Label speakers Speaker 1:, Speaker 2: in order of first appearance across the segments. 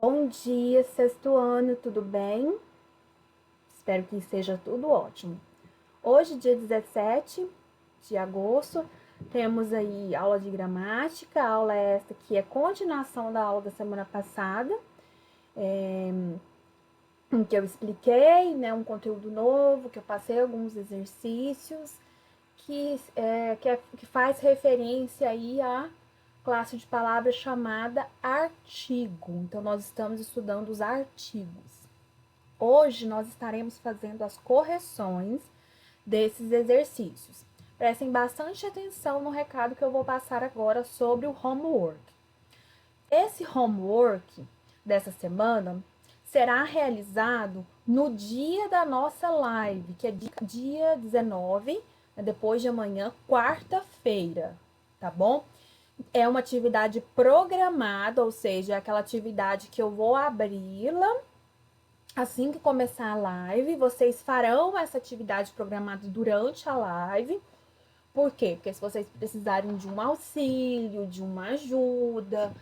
Speaker 1: Bom dia, sexto ano, tudo bem? Espero que esteja tudo ótimo. Hoje, dia 17 de agosto, temos aí aula de gramática, aula esta que é continuação da aula da semana passada, em que eu expliquei, né, um conteúdo novo, que eu passei alguns exercícios, que faz referência aí à classe de palavras chamada artigo. Então, nós estamos estudando os artigos. Hoje nós estaremos fazendo as correções desses exercícios. Prestem bastante atenção no recado que eu vou passar agora sobre o homework. Esse homework dessa semana será realizado no dia da nossa live, que é dia 19, depois de amanhã, quarta-feira, tá bom? É uma atividade programada, ou seja, é aquela atividade que eu vou abri-la assim que começar a live. Vocês farão essa atividade programada durante a live. Por quê? Porque se vocês precisarem de um auxílio, de uma ajuda,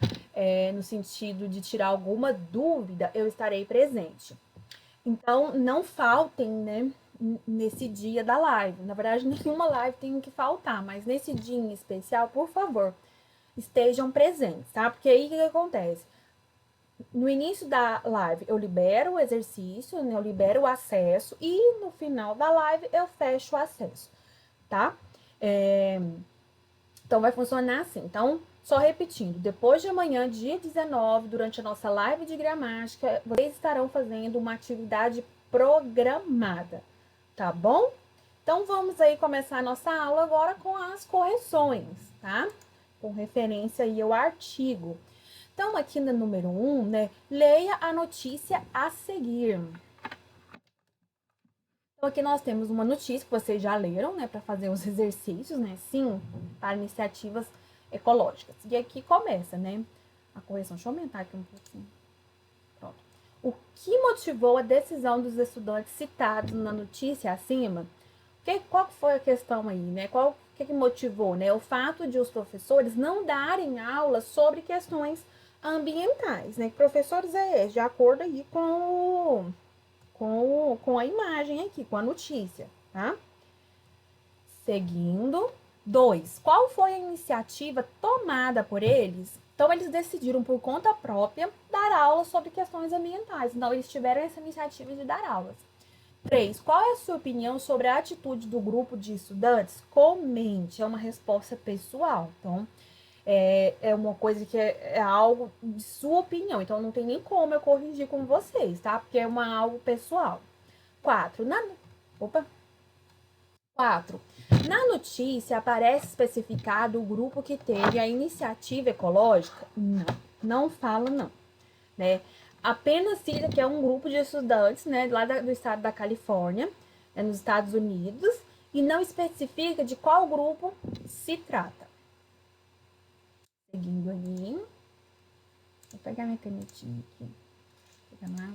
Speaker 1: no sentido de tirar alguma dúvida, eu estarei presente. Então, não faltem, né, nesse dia da live. Na verdade, nenhuma live tem que faltar, mas nesse dia em especial, por favor, estejam presentes, tá? Porque aí o que acontece? No início da live eu libero o exercício, né? Eu libero o acesso e no final da live eu fecho o acesso, tá? Então vai funcionar assim. Então, só repetindo, depois de amanhã, dia 19, durante a nossa live de gramática, vocês estarão fazendo uma atividade programada, tá bom? Então vamos aí começar a nossa aula agora com as correções, tá? Com referência aí ao artigo. Então, aqui no número 1, né, leia a notícia a seguir. Então, aqui nós temos uma notícia que vocês já leram, né, para fazer os exercícios, né, sim, para iniciativas ecológicas. E aqui começa, né, a correção. Deixa eu aumentar aqui um pouquinho. Pronto. O que motivou a decisão dos estudantes citados na notícia acima? Qual foi a questão aí, né? O que motivou, né? O fato de os professores não darem aulas sobre questões ambientais, né? Que professores é esse? De acordo aí com a imagem aqui, com a notícia, tá? Seguindo. 2. Qual foi a iniciativa tomada por eles? Então, eles decidiram por conta própria dar aulas sobre questões ambientais. Então, eles tiveram essa iniciativa de dar aulas. 3. Qual é a sua opinião sobre a atitude do grupo de estudantes? Comente, é uma resposta pessoal. Então, é uma coisa que é algo de sua opinião. Então, não tem nem como eu corrigir com vocês, tá? Porque é algo pessoal. 4. Opa! 4. Na notícia aparece especificado o grupo que teve a iniciativa ecológica? Não, não fala não, né? Apenas cita que é um grupo de estudantes, né, lá do estado da Califórnia, nos Estados Unidos, e não especifica de qual grupo se trata. Seguindo aí. Vou pegar minha canetinha aqui. Vou pegar mais.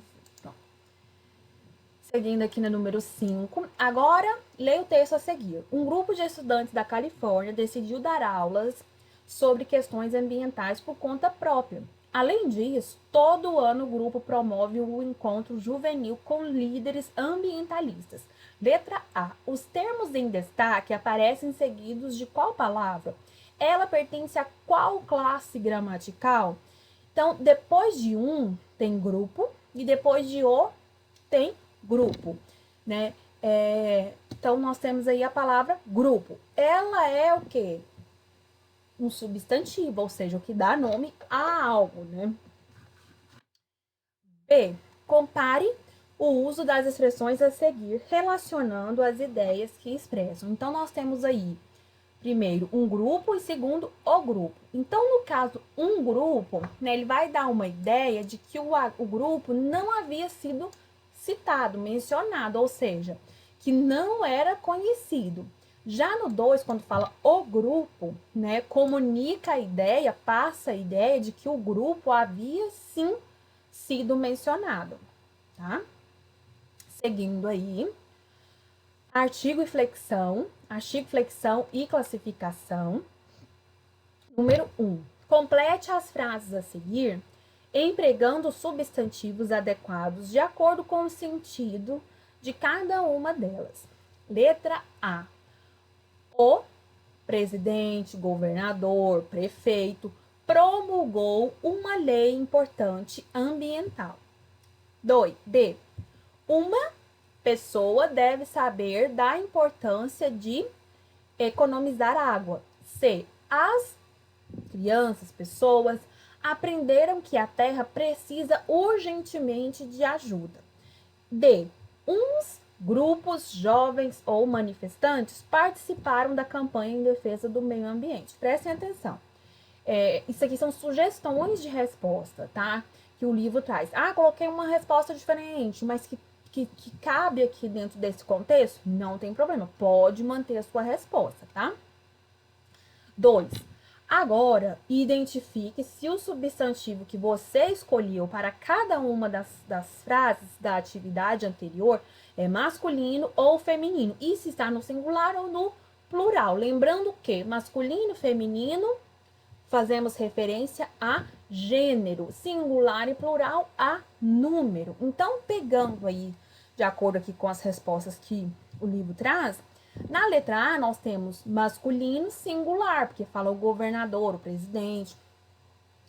Speaker 1: Seguindo aqui no número 5. Agora, leia o texto a seguir. Um grupo de estudantes da Califórnia decidiu dar aulas sobre questões ambientais por conta própria. Além disso, todo ano o grupo promove o encontro juvenil com líderes ambientalistas. Letra A. Os termos em destaque aparecem seguidos de qual palavra? Ela pertence a qual classe gramatical? Então, depois de um, tem grupo, e depois de o, tem grupo, né? Então, nós temos aí a palavra grupo. Ela é o quê? Um substantivo, ou seja, o que dá nome a algo, né? B. Compare o uso das expressões a seguir, relacionando as ideias que expressam. Então, nós temos aí, primeiro, um grupo e segundo, o grupo. Então, no caso, um grupo, né, ele vai dar uma ideia de que o grupo não havia sido citado, mencionado, ou seja, que não era conhecido. Já no 2, quando fala o grupo, né, comunica a ideia, passa a ideia de que o grupo havia sim sido mencionado, tá? Seguindo aí, artigo e flexão e classificação. Número 1. Complete as frases a seguir empregando substantivos adequados de acordo com o sentido de cada uma delas. Letra A. O presidente, governador, prefeito promulgou uma lei importante ambiental. 2. D. Uma pessoa deve saber da importância de economizar água. C. As crianças, pessoas, aprenderam que a Terra precisa urgentemente de ajuda. D. Uns grupos jovens ou manifestantes participaram da campanha em defesa do meio ambiente. Prestem atenção. Isso aqui são sugestões de resposta, tá? Que o livro traz. Ah, coloquei uma resposta diferente, mas que cabe aqui dentro desse contexto? Não tem problema. Pode manter a sua resposta, tá? 2. Agora, identifique se o substantivo que você escolheu para cada uma das frases da atividade anterior é masculino ou feminino. E se está no singular ou no plural. Lembrando que masculino e feminino fazemos referência a gênero, singular e plural a número. Então, pegando aí, de acordo aqui com as respostas que o livro traz, na letra A nós temos masculino singular, porque fala o governador, o presidente.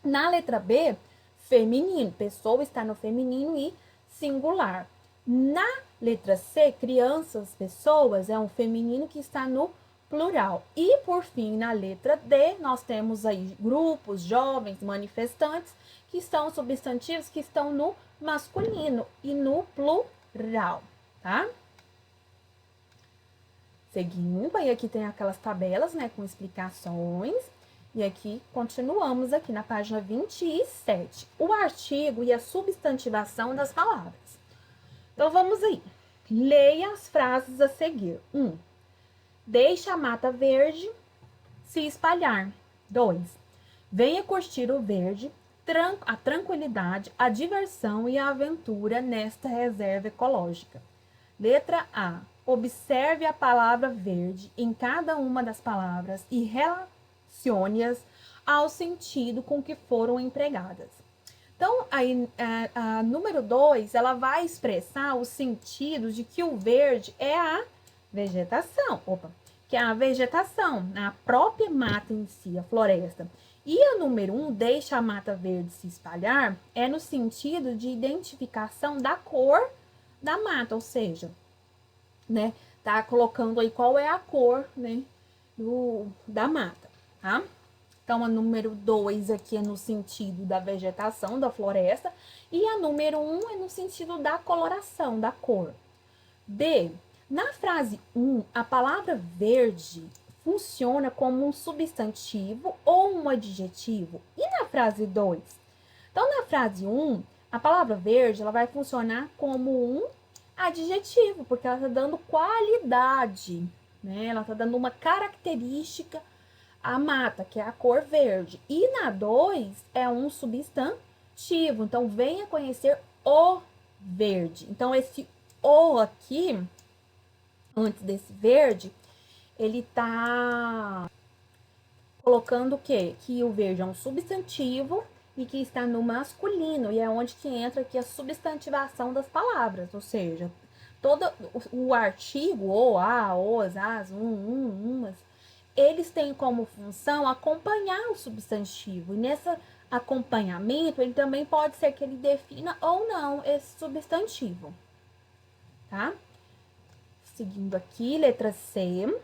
Speaker 1: Na letra B, feminino, pessoa está no feminino e singular. Na letra C, crianças, pessoas, é um feminino que está no plural. E, por fim, na letra D, nós temos aí grupos, jovens, manifestantes, que são substantivos que estão no masculino e no plural, tá? Seguindo, aí aqui tem aquelas tabelas, né, com explicações. E aqui, continuamos aqui na página 27. O artigo e a substantivação das palavras. Então, vamos aí. Leia as frases a seguir. 1. Deixa a mata verde se espalhar. 2. Venha curtir o verde, a tranquilidade, a diversão e a aventura nesta reserva ecológica. Letra A. Observe a palavra verde em cada uma das palavras e relacione-as ao sentido com que foram empregadas. Então, aí, a número 2, ela vai expressar o sentido de que o verde é a vegetação. Que é a vegetação, a própria mata em si, a floresta. E a número 1, deixa a mata verde se espalhar, é no sentido de identificação da cor da mata, ou seja, né, tá colocando aí qual é a cor, né, da mata, tá? Então, a número 2 aqui é no sentido da vegetação, da floresta, e a número 1 é no sentido da coloração, da cor. B. Na frase 1, a palavra verde funciona como um substantivo ou um adjetivo. E na frase 2? Então, na frase 1, a palavra verde ela vai funcionar como um adjetivo, porque ela está dando qualidade, né? Ela está dando uma característica à mata, que é a cor verde. E na 2 é um substantivo. Então, venha conhecer o verde. Então, esse o aqui, antes desse verde, ele tá colocando o quê? Que o verde é um substantivo e que está no masculino, e é onde que entra aqui a substantivação das palavras, ou seja, todo o artigo, ou, a, os, as, umas, eles têm como função acompanhar o substantivo, e nesse acompanhamento, ele também pode ser que ele defina ou não esse substantivo, tá? Seguindo aqui, letra C.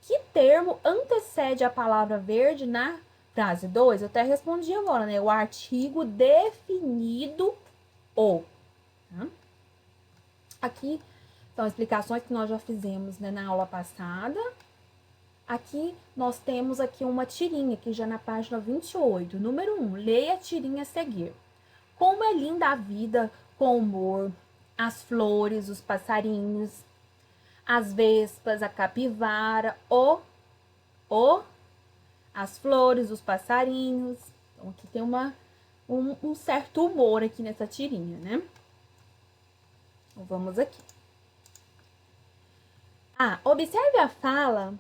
Speaker 1: Que termo antecede a palavra verde na frase 2? Eu até respondi agora, né? O artigo definido o. Tá? Aqui são explicações que nós já fizemos, né, na aula passada. Aqui nós temos aqui uma tirinha, que já na página 28. Número 1, leia a tirinha a seguir. Como é linda a vida com humor, as flores, os passarinhos, as vespas, a capivara, as flores, os passarinhos. Então, aqui tem um certo humor aqui nessa tirinha, né? Então, vamos aqui. Observe a fala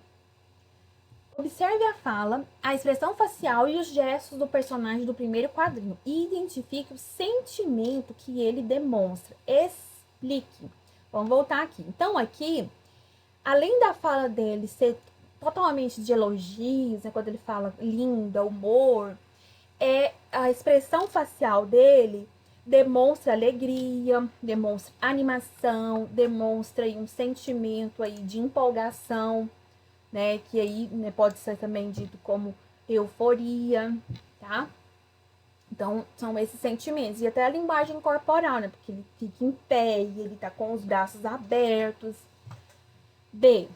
Speaker 1: Observe a fala, a expressão facial e os gestos do personagem do primeiro quadrinho e identifique o sentimento que ele demonstra. Explique. Vamos voltar aqui. Então, aqui, além da fala dele ser totalmente de elogios, né, quando ele fala linda, humor, a expressão facial dele demonstra alegria, demonstra animação, demonstra aí um sentimento aí de empolgação, né? Que aí, né, pode ser também dito como euforia, tá? Então, são esses sentimentos. E até a linguagem corporal, né? Porque ele fica em pé e ele tá com os braços abertos. B.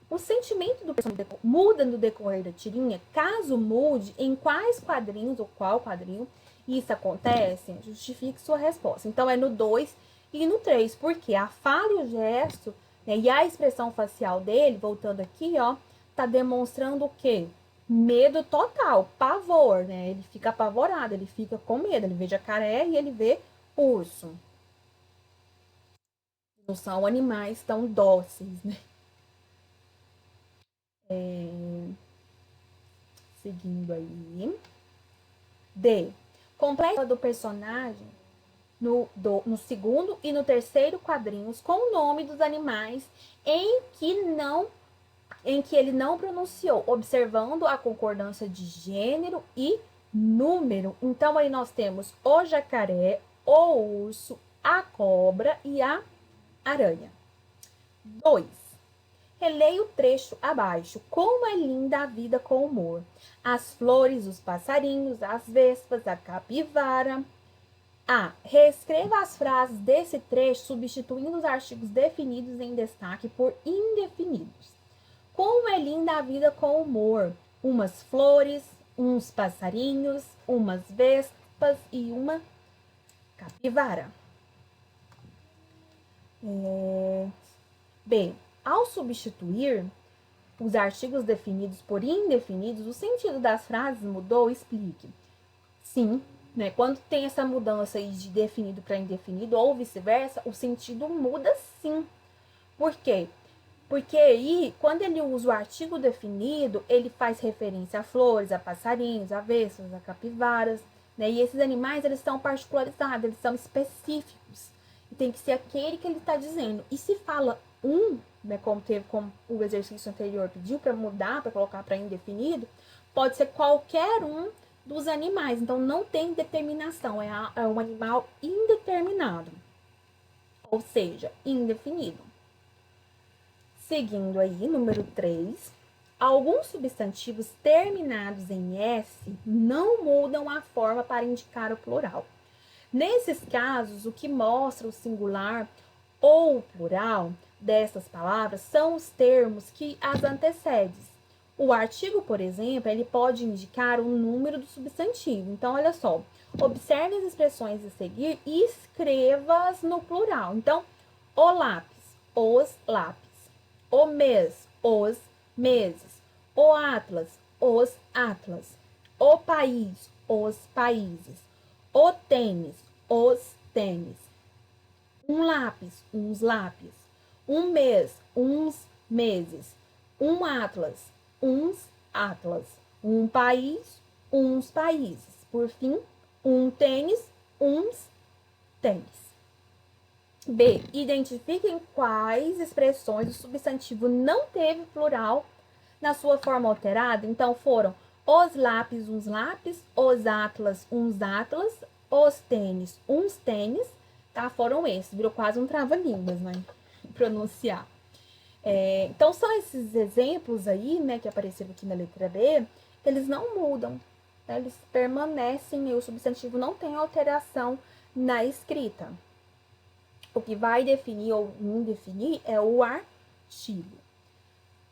Speaker 1: O sentimento do personagem muda no decorrer da tirinha? Caso mude, em quais quadrinhos ou qual quadrinho isso acontece? Justifique sua resposta. Então, é no 2 e no 3, porque a fala e o gesto, né, e a expressão facial dele, voltando aqui, ó, tá demonstrando o quê? Medo total, pavor, né? Ele fica apavorado, ele fica com medo, ele vê jacaré e ele vê urso. Não são animais tão dóceis, né? Seguindo aí. D. Completa do personagem no segundo e no terceiro quadrinhos com o nome dos animais em que ele não pronunciou, observando a concordância de gênero e número. Então aí nós temos o jacaré, o urso, a cobra e a aranha. 2. Releia o trecho abaixo. Como é linda a vida com humor. As flores, os passarinhos, as vespas, a capivara. A. Reescreva as frases desse trecho, substituindo os artigos definidos em destaque por indefinidos. Como é linda a vida com humor. Umas flores, uns passarinhos, umas vespas e uma capivara. B. Ao substituir os artigos definidos por indefinidos, o sentido das frases mudou? Explique. Sim, né? Quando tem essa mudança aí de definido para indefinido ou vice-versa, o sentido muda sim. Por quê? Porque aí, quando ele usa o artigo definido, ele faz referência a flores, a passarinhos, a vespas, a capivaras, né? E esses animais, eles são particularizados, eles são específicos. E tem que ser aquele que ele está dizendo. E se fala né, como o exercício anterior pediu para mudar, para colocar para indefinido, pode ser qualquer um dos animais. Então, não tem determinação, é um animal indeterminado. Ou seja, indefinido. Seguindo aí, número 3. Alguns substantivos terminados em S não mudam a forma para indicar o plural. Nesses casos, o que mostra o singular ou o plural dessas palavras são os termos que as antecedem. O artigo, por exemplo, ele pode indicar o número do substantivo. Então, olha só, observe as expressões a seguir e escreva-as no plural. Então, o lápis, os lápis. O mês, os meses. O atlas, os atlas. O país, os países. O tênis, os tênis. Um lápis, uns lápis. Um mês, uns meses. Um atlas, uns atlas. Um país, uns países. Por fim, um tênis, uns tênis. B. Identifiquem quais expressões o substantivo não teve plural na sua forma alterada. Então, foram os lápis, uns lápis, os atlas, uns atlas, os tênis, uns tênis, tá? Foram esses. Virou quase um trava-línguas, né? Pronunciar. Então, são esses exemplos aí, né, que apareceram aqui na letra B, eles não mudam, né? Eles permanecem e o substantivo não tem alteração na escrita. O que vai definir ou indefinir é o artigo.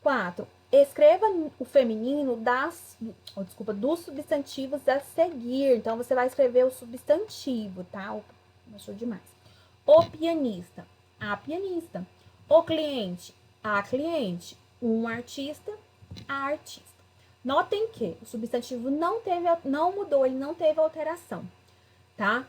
Speaker 1: 4. Escreva o feminino dos substantivos a seguir. Então, você vai escrever o substantivo, tá? Achou demais. O pianista, a pianista. O cliente, a cliente. Um artista, a artista. Notem que o substantivo não mudou, ele não teve alteração, tá?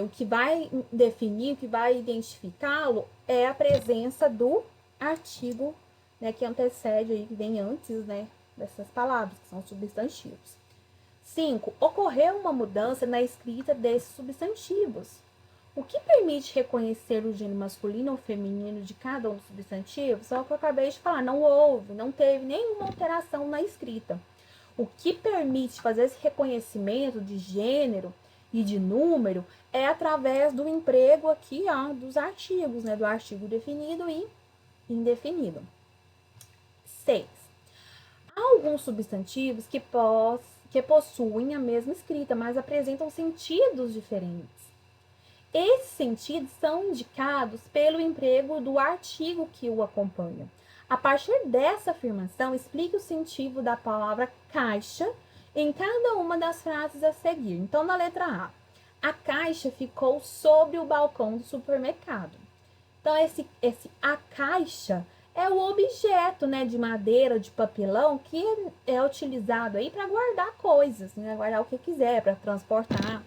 Speaker 1: O que vai definir, o que vai identificá-lo é a presença do artigo, né, que antecede aí, que vem antes, né, dessas palavras, que são substantivos. 5. Ocorreu uma mudança na escrita desses substantivos, o que permite reconhecer o gênero masculino ou feminino de cada um dos substantivos. Só que eu acabei de falar, não teve nenhuma alteração na escrita. O que permite fazer esse reconhecimento de gênero e de número é através do emprego aqui, ó, dos artigos, né? Do artigo definido e indefinido. 6. Há alguns substantivos que possuem a mesma escrita, mas apresentam sentidos diferentes. Esses sentidos são indicados pelo emprego do artigo que o acompanha. A partir dessa afirmação, explique o sentido da palavra caixa em cada uma das frases a seguir. Então, na letra A caixa ficou sobre o balcão do supermercado. Então, a caixa é o objeto, né, de madeira, de papelão, que é utilizado aí para guardar coisas, né, guardar o que quiser, para transportar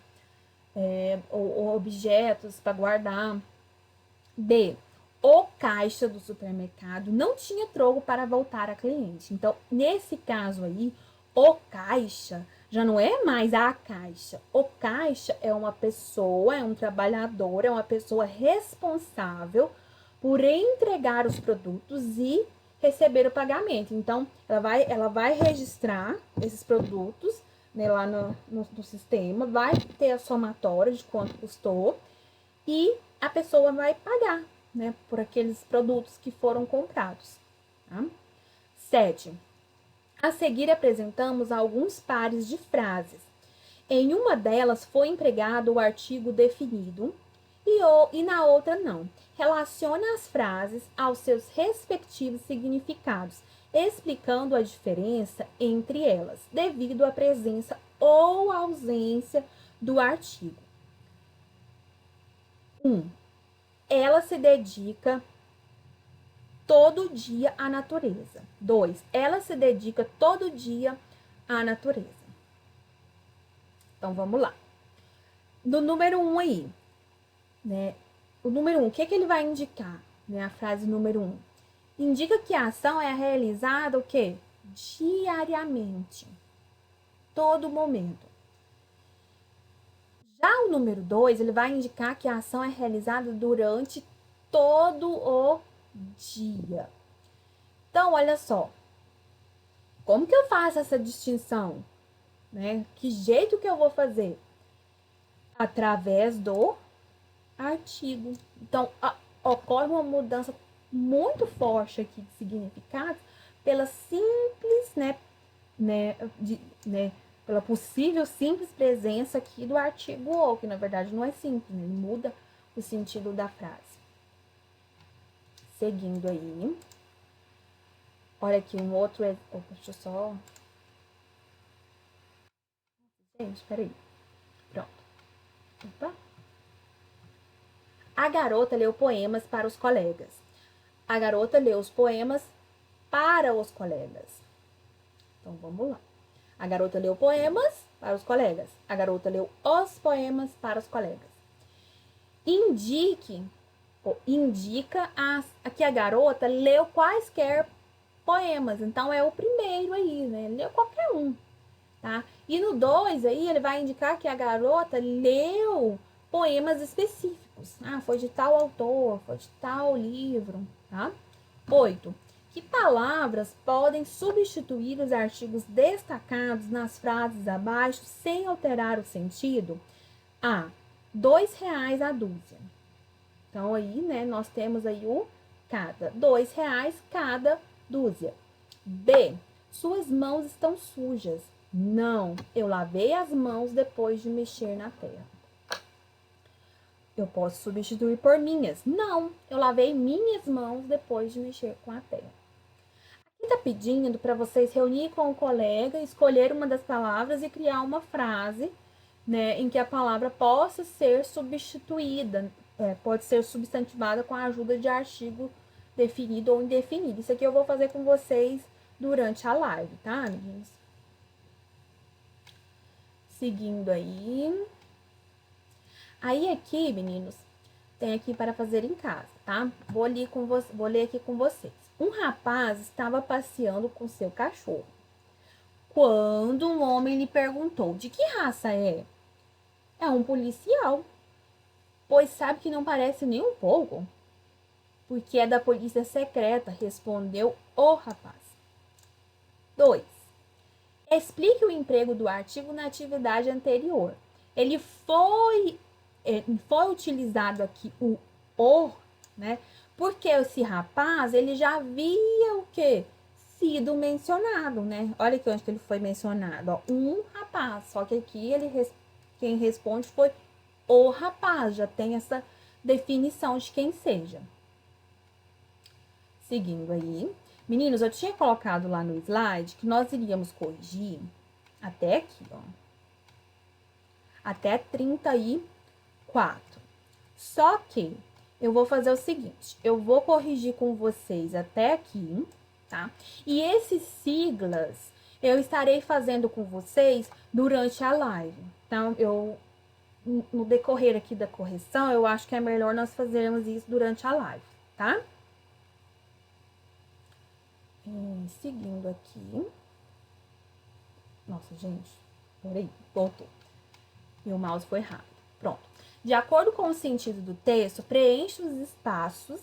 Speaker 1: ou objetos para guardar. B. O caixa do supermercado não tinha troco para voltar a cliente. Então, nesse caso aí, o caixa já não é mais a caixa. O caixa é uma pessoa, é um trabalhador, é uma pessoa responsável por entregar os produtos e receber o pagamento. Então, ela vai registrar esses produtos, né, lá no sistema, vai ter a somatória de quanto custou e a pessoa vai pagar, né, por aqueles produtos que foram comprados. Tá? 7. A seguir apresentamos alguns pares de frases. Em uma delas foi empregado o artigo definido e na outra não. Relacione as frases aos seus respectivos significados, explicando a diferença entre elas, devido à presença ou ausência do artigo. 1. Ela se dedica todo dia à natureza. 2. Ela se dedica todo dia à natureza. Então, vamos lá. Do número 1 aí, né? O número 1, o que ele vai indicar? Né? A frase número 1. Indica que a ação é realizada o quê? Diariamente. Todo momento. Já o número 2, ele vai indicar que a ação é realizada durante todo o dia. Então, olha só. Como que eu faço essa distinção? Né? Que jeito que eu vou fazer? Através do artigo. Então, ocorre uma mudança muito forte aqui de significado pela simples, pela possível simples presença aqui do artigo ou, que na verdade não é simples, né? Ele muda o sentido da frase. Seguindo aí. Olha aqui um outro. Deixa eu só. Gente, peraí. Pronto. Opa. A garota leu poemas para os colegas. A garota leu os poemas para os colegas. Então, vamos lá. A garota leu poemas para os colegas. A garota leu os poemas para os colegas. Indica que a garota leu quaisquer poemas. Então, é o primeiro aí, né? Leu qualquer um, tá? E no 2 aí, ele vai indicar que a garota leu poemas específicos. Foi de tal autor, foi de tal livro, tá? 8. Que palavras podem substituir os artigos destacados nas frases abaixo sem alterar o sentido? A. R$ 2 a dúzia. Então, aí, né, nós temos aí o cada. R$ 2 cada dúzia. B. Suas mãos estão sujas. Não, eu lavei as mãos depois de mexer na terra. Eu posso substituir por minhas. Não, eu lavei minhas mãos depois de mexer com a terra. Aqui tá pedindo para vocês reunir com o colega, escolher uma das palavras e criar uma frase, né, em que a palavra possa ser substituída, pode ser substantivada com a ajuda de artigo definido ou indefinido. Isso aqui eu vou fazer com vocês durante a live, tá, meninos? Seguindo aí. Aí aqui, meninos, tem aqui para fazer em casa, tá? Vou ler aqui com vocês. Um rapaz estava passeando com seu cachorro. quando um homem lhe perguntou: de que raça é? É um policial. Pois sabe que não parece nem um pouco. Porque é da polícia secreta, respondeu o rapaz. 2. Explique o emprego do artigo na atividade anterior. Ele foi utilizado aqui o, né? Porque esse rapaz, ele já havia o quê? Sido mencionado, né? Olha aqui onde que ele foi mencionado, ó. Um rapaz, só que aqui quem responde foi o rapaz, já tem essa definição de quem seja. Seguindo aí. Meninos, eu tinha colocado lá no slide que nós iríamos corrigir até aqui, ó. Até 34. Só que eu vou fazer o seguinte, eu vou corrigir com vocês até aqui, tá? E esses siglas eu estarei fazendo com vocês durante a live. Então, no decorrer aqui da correção, eu acho que é melhor nós fazermos isso durante a live, tá? Seguindo aqui. Nossa, gente. Peraí, voltou. E o mouse foi rápido. Pronto. De acordo com o sentido do texto, preencha os espaços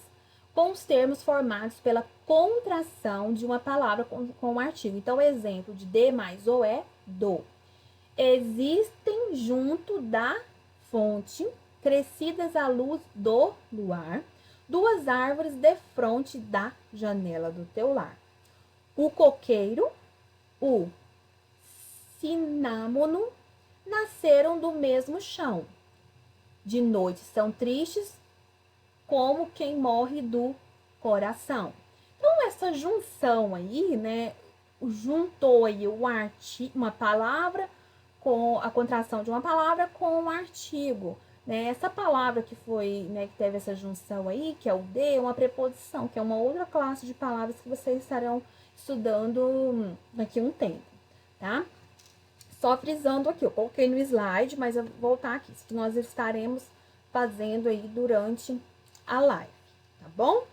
Speaker 1: com os termos formados pela contração de uma palavra com um artigo. Então, o exemplo de de mais o é do. Existem junto da fonte, crescidas à luz do luar, duas árvores defronte da janela do teu lar. O coqueiro, o cinâmono, nasceram do mesmo chão. De noite são tristes como quem morre do coração. Então, essa junção aí, né, juntou aí uma palavra com a contração de uma palavra com um artigo. Né? Essa palavra que foi, né, que teve essa junção aí, que é o de, é uma preposição, que é uma outra classe de palavras que vocês estarão estudando daqui a um tempo, tá? Só frisando aqui, eu coloquei no slide, mas eu vou voltar aqui, que nós estaremos fazendo aí durante a live, tá bom?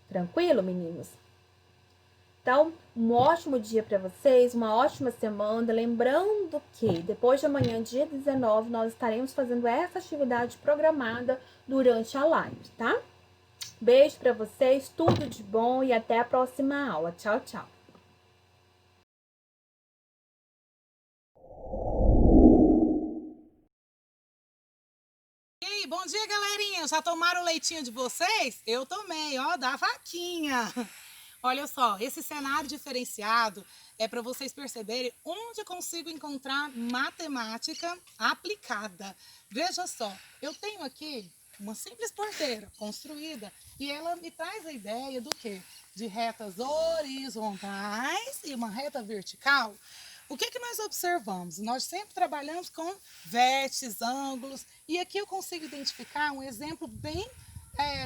Speaker 1: Tranquilo, meninos? Então, um ótimo dia para vocês, uma ótima semana. Lembrando que depois de amanhã, dia 19, nós estaremos fazendo essa atividade programada durante a live, tá? Beijo para vocês, tudo de bom e até a próxima aula. Tchau, tchau.
Speaker 2: E aí, bom dia, galerinha. Já tomaram o leitinho de vocês? Eu tomei, ó, da vaquinha. Olha só, esse cenário diferenciado é para vocês perceberem onde eu consigo encontrar matemática aplicada. Veja só, eu tenho aqui uma simples porteira construída e ela me traz a ideia do quê? De retas horizontais e uma reta vertical. O que nós observamos? Nós sempre trabalhamos com vértices, ângulos, e aqui eu consigo identificar um exemplo bem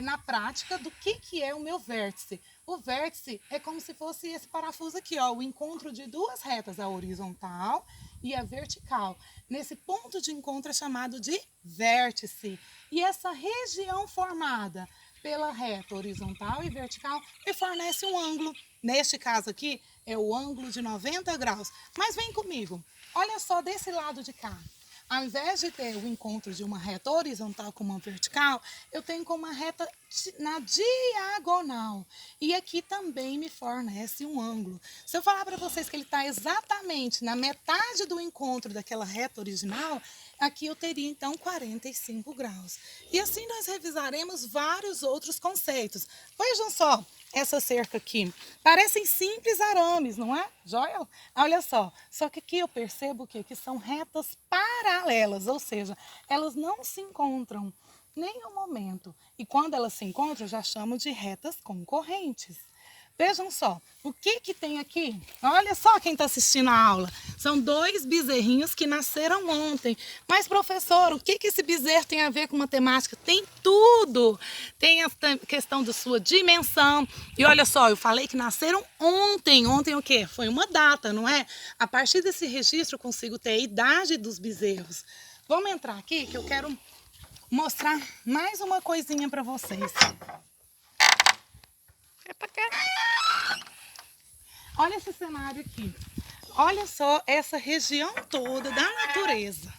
Speaker 2: na prática do que é o meu vértice. O vértice é como se fosse esse parafuso aqui, ó, o encontro de duas retas, a horizontal e a vertical. Nesse ponto de encontro é chamado de vértice. E essa região formada pela reta horizontal e vertical me fornece um ângulo. Neste caso aqui, é o ângulo de 90 graus. Mas vem comigo, olha só desse lado de cá. Ao invés de ter o encontro de uma reta horizontal com uma vertical, eu tenho com uma reta na diagonal. E aqui também me fornece um ângulo. Se eu falar para vocês que ele está exatamente na metade do encontro daquela reta original, aqui eu teria então 45 graus. E assim nós revisaremos vários outros conceitos. Vejam só essa cerca aqui. Parecem simples arames, não é, Joel? Olha só que aqui eu percebo que são retas paralelas, ou seja, elas não se encontram em nenhum momento. E quando elas se encontram, eu já chamo de retas concorrentes. Vejam só, o que tem aqui? Olha só quem está assistindo a aula. São dois bezerrinhos que nasceram ontem. Mas, professor, o que esse bezerro tem a ver com matemática? Tem tudo. Tem a questão da sua dimensão. E olha só, eu falei que nasceram ontem. Ontem o quê? Foi uma data, não é? A partir desse registro eu consigo ter a idade dos bezerros. Vamos entrar aqui que eu quero mostrar mais uma coisinha para vocês. Olha esse cenário aqui. Olha só essa região toda da natureza.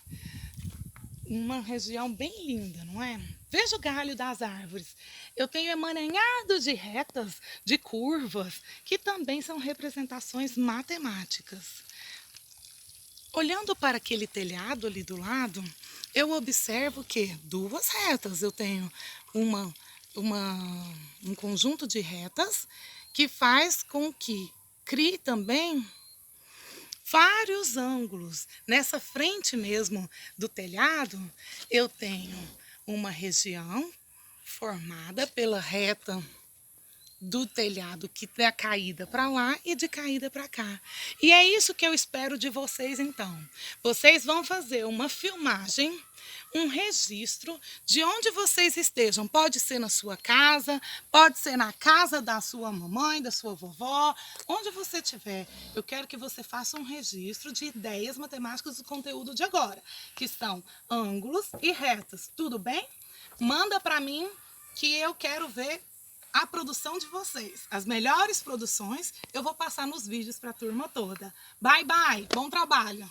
Speaker 2: Uma região bem linda, não é? Veja o galho das árvores. Eu tenho emaranhado de retas, de curvas, que também são representações matemáticas. Olhando para aquele telhado ali do lado, eu observo que duas retas. Eu tenho um conjunto de retas que faz com que crie também vários ângulos. Nessa frente mesmo do telhado, eu tenho uma região formada pela reta do telhado que é caída para lá e de caída para cá. E é isso que eu espero de vocês então. Vocês vão fazer uma filmagem, um registro de onde vocês estejam. Pode ser na sua casa, pode ser na casa da sua mamãe, da sua vovó, onde você estiver. Eu quero que você faça um registro de ideias matemáticas do conteúdo de agora, que são ângulos e retas. Tudo bem? Manda para mim que eu quero ver a produção de vocês. As melhores produções eu vou passar nos vídeos para a turma toda. Bye, bye. Bom trabalho.